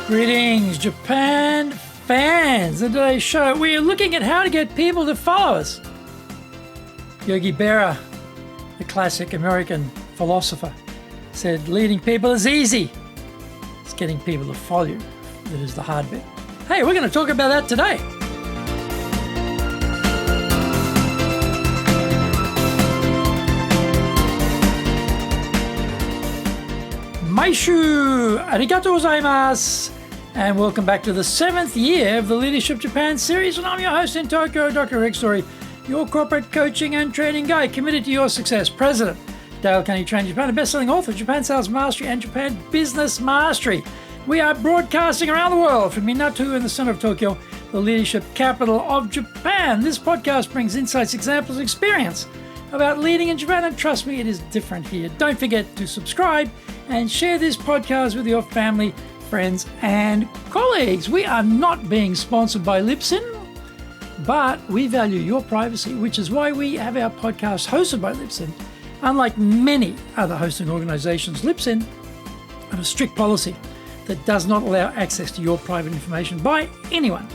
Greetings, Japan fans. In today's show, we are looking at how to get people to follow us. Yogi Berra, the classic American philosopher, said leading people is easy. It's getting people to follow you that is the hard bit. Hey, we're going to talk about that today. Maishu, arigatou gozaimasu, and welcome back to the 7th year of the Leadership Japan series, and I'm your host in Tokyo, Dr. Rick Story, your corporate coaching and training guy, committed to your success, President, Dale Carnegie Training Japan, a best-selling author of Japan Sales Mastery and Japan Business Mastery. We are broadcasting around the world from Minato in the center of Tokyo, the leadership capital of Japan. This podcast brings insights, examples, experience about leading in Japan, and trust me, it is different here. Don't forget to subscribe and share this podcast with your family, friends, and colleagues. We are not being sponsored by Libsyn, but we value your privacy, which is why we have our podcast hosted by Libsyn. Unlike many other hosting organizations, Libsyn have a strict policy that does not allow access to your private information by anyone.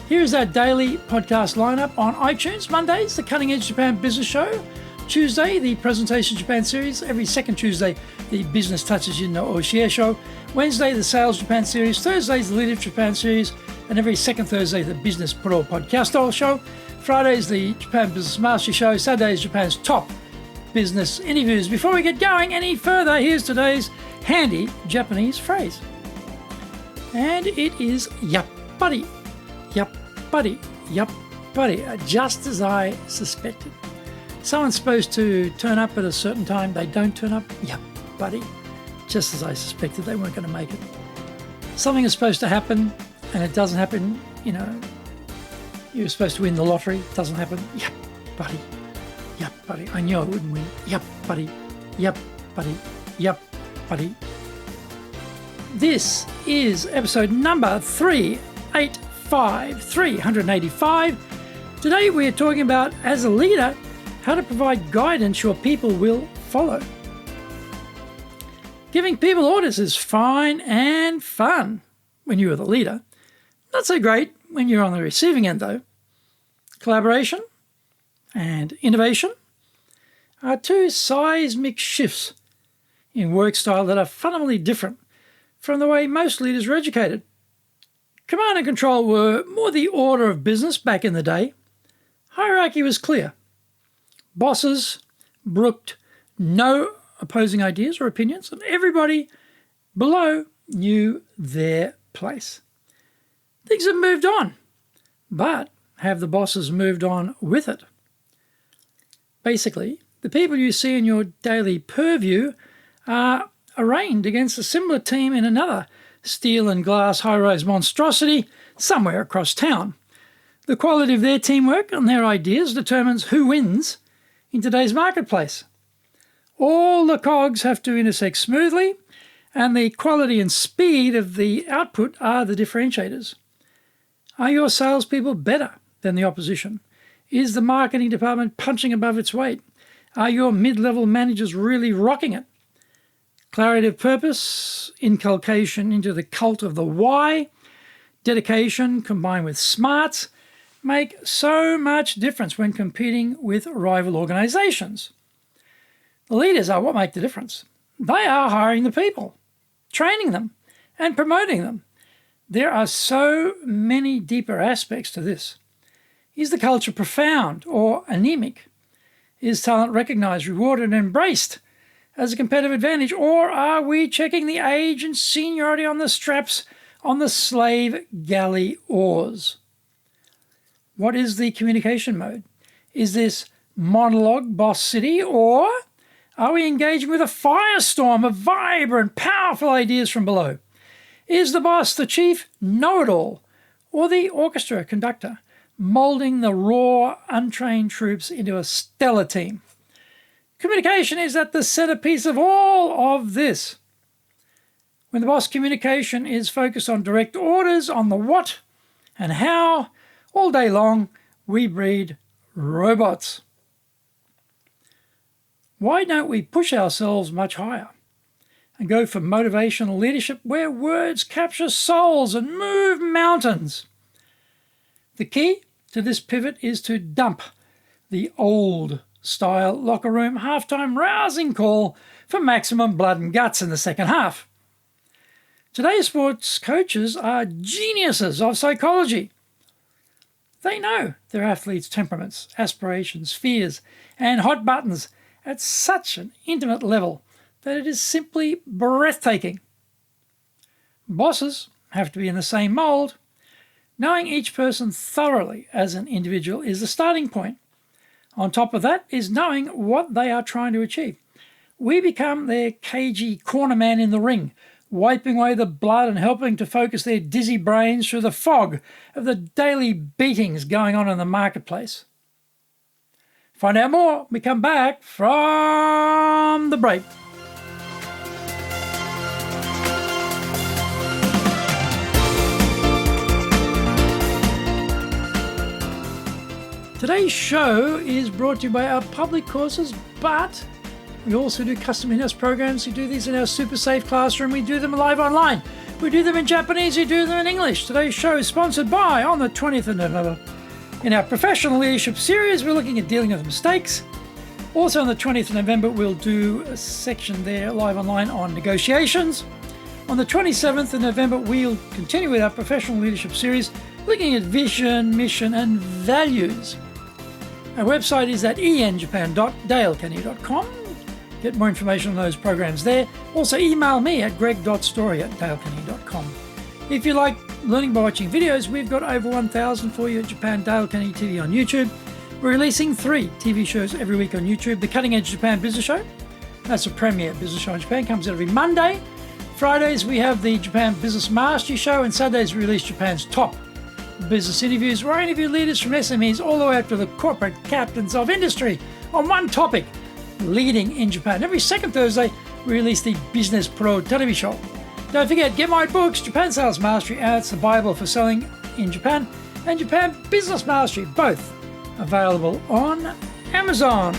Here is our daily podcast lineup on iTunes. Mondays, the Cutting Edge Japan Business Show. Tuesday, the Presentation Japan series. Every second Tuesday, the Business Touches in the Oshie Show. Wednesday, the Sales Japan series. Thursdays, the Leadership Japan series. And every second Thursday, the Business Pro Podcast Show. Fridays, the Japan Business Mastery Show. Saturdays, Japan's top business interviews. Before we get going any further, here's today's handy Japanese phrase. And it is yappari, yappari, yappari, just as I suspected. Someone's supposed to turn up at a certain time, they don't turn up, yappari, just as I suspected they weren't going to make it. Something is supposed to happen and it doesn't happen, you're supposed to win the lottery, it doesn't happen, yappari, yappari, I knew I wouldn't win, yappari, yappari, yappari. This is episode number 385. Today we are talking about, as a leader, how to provide guidance your people will follow. Giving people orders is fine and fun when you are the leader. Not so great when you're on the receiving end, though. Collaboration and innovation are two seismic shifts in work style that are fundamentally different from the way most leaders are educated. Command and control were more the order of business back in the day. Hierarchy was clear. Bosses brooked no opposing ideas or opinions, and everybody below knew their place. Things have moved on, but have the bosses moved on with it? Basically, the people you see in your daily purview are arraigned against a similar team in another steel and glass high-rise monstrosity somewhere across town. The quality of their teamwork and their ideas determines who wins in today's marketplace. All the cogs have to intersect smoothly, and the quality and speed of the output are the differentiators. Are your salespeople better than the opposition? Is the marketing department punching above its weight? Are your mid-level managers really rocking it? Clarity of purpose, inculcation into the cult of the why, dedication combined with smarts make so much difference when competing with rival organizations. The leaders are what make the difference. They are hiring the people, training them, and promoting them. There are so many deeper aspects to this. Is the culture profound or anemic? Is talent recognized, rewarded, and embraced as a competitive advantage, or are we checking the age and seniority on the straps on the slave galley oars? What is the communication mode? Is this monologue boss city, or are we engaging with a firestorm of vibrant, powerful ideas from below? Is the boss the chief know-it-all, or the orchestra conductor, molding the raw, untrained troops into a stellar team? Communication is at the centerpiece of all of this. When the boss communication is focused on direct orders, on the what and how, all day long, we breed robots. Why don't we push ourselves much higher? and go for motivational leadership where words capture souls and move mountains. The key to this pivot is to dump the old style locker room halftime rousing call for maximum blood and guts in the second half. Today's sports coaches are geniuses of psychology. They know their athletes' temperaments, aspirations, fears, and hot buttons at such an intimate level that it is simply breathtaking. Bosses have to be in the same mold. Knowing each person thoroughly as an individual is the starting point. On top of that is knowing what they are trying to achieve. We become their cagey corner man in the ring, wiping away the blood and helping to focus their dizzy brains through the fog of the daily beatings going on in the marketplace. Find out more when we come back from the break. Today's show is brought to you by our public courses, but we also do custom in-house programs. We do these in our super safe classroom. We do them live online. We do them in Japanese. We do them in English. Today's show is sponsored by, on the 20th of November, in our professional leadership series, we're looking at dealing with mistakes. Also on the 20th of November, we'll do a section there live online on negotiations. On the 27th of November, we'll continue with our professional leadership series, looking at vision, mission, and values. Our website is at enjapan.dalekenny.com. Get more information on those programs there. Also email me at greg.story@dalekenny.com. If you like learning by watching videos, we've got over 1,000 for you at Japan Dale Kenny TV on YouTube. We're releasing 3 TV shows every week on YouTube. The Cutting Edge Japan Business Show, that's a premier business show in Japan, comes out every Monday. Fridays we have the Japan Business Mastery Show, and Sundays we release Japan's top business interviews, where I interview leaders from SMEs all the way up to the corporate captains of industry on one topic, leading in Japan. Every second Thursday, we release the Business Pro television show. Don't forget, get my books, Japan Sales Mastery, and it's the Bible for selling in Japan, and Japan Business Mastery, both available on Amazon.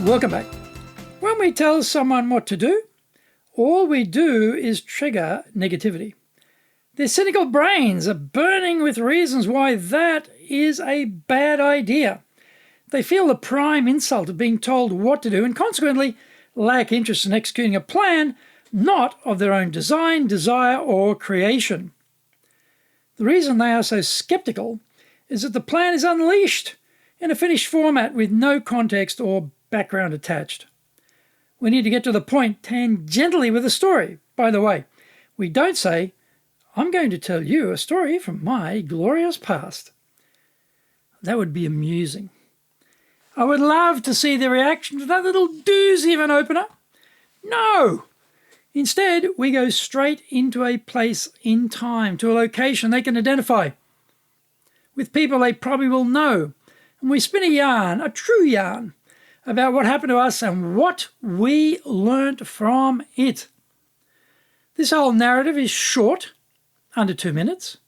Welcome back. When we tell someone what to do, all we do is trigger negativity. Their cynical brains are burning with reasons why that is a bad idea. They feel the prime insult of being told what to do and consequently lack interest in executing a plan not of their own design, desire, or creation. The reason they are so skeptical is that the plan is unleashed in a finished format with no context or background attached. We need to get to the point tangentially with a story. By the way, we don't say, I'm going to tell you a story from my glorious past. That would be amusing. I would love to see the reaction to that little doozy of an opener. No! Instead, we go straight into a place in time, to a location they can identify, with people they probably will know. And we spin a yarn, a true yarn, about what happened to us and what we learnt from it. This whole narrative is short, under 2 minutes.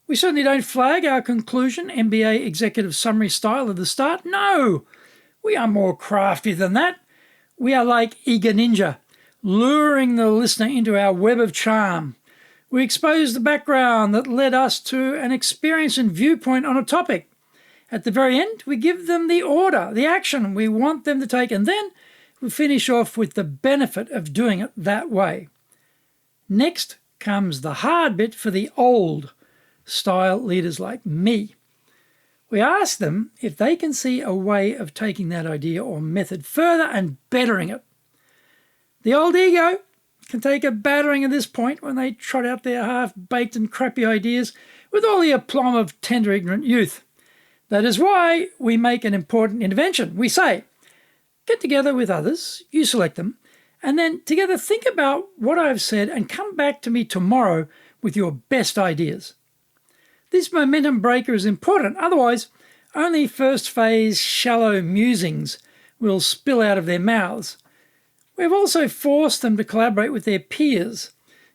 We certainly don't flag our conclusion, MBA executive summary style at the start. No, we are more crafty than that. We are like eager ninja, luring the listener into our web of charm. We expose the background that led us to an experience and viewpoint on a topic. At the very end, we give them the order, the action we want them to take, and then we finish off with the benefit of doing it that way. Next comes the hard bit for the old style leaders like me. We ask them if they can see a way of taking that idea or method further and bettering it. The old ego can take a battering at this point when they trot out their half-baked and crappy ideas with all the aplomb of tender, ignorant youth. That is why we make an important intervention. We say, get together with others, you select them, and then together think about what I've said and come back to me tomorrow with your best ideas. This momentum breaker is important, otherwise only first phase shallow musings will spill out of their mouths. We've also forced them to collaborate with their peers,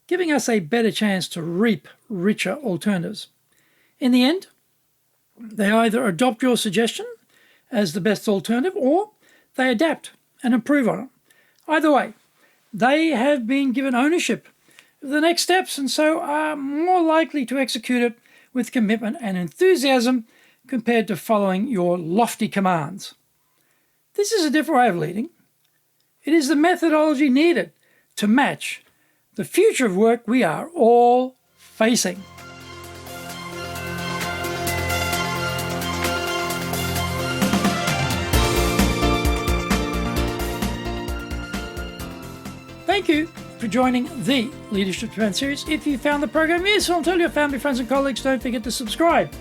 giving us a better chance to reap richer alternatives. In the end, they either adopt your suggestion as the best alternative or they adapt and improve on it. Either way, they have been given ownership of the next steps and so are more likely to execute it with commitment and enthusiasm compared to following your lofty commands. This is a different way of leading. It is the methodology needed to match the future of work we are all facing. Thank you for joining the Leadership Japan series. If you found the program useful, tell your family, friends, and colleagues. Don't forget to subscribe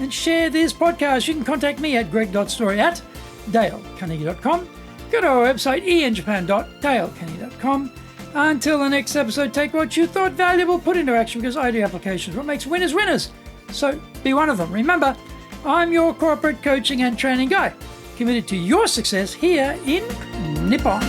and share this podcast. You can contact me at greg.story@dalecarnegie.com. Go to our website, enjapan.dalecarnegie.com. Until the next episode, take what you thought valuable, put into action, because I do applications. What makes winners winners? So be one of them. Remember, I'm your corporate coaching and training guy, committed to your success here in Nippon.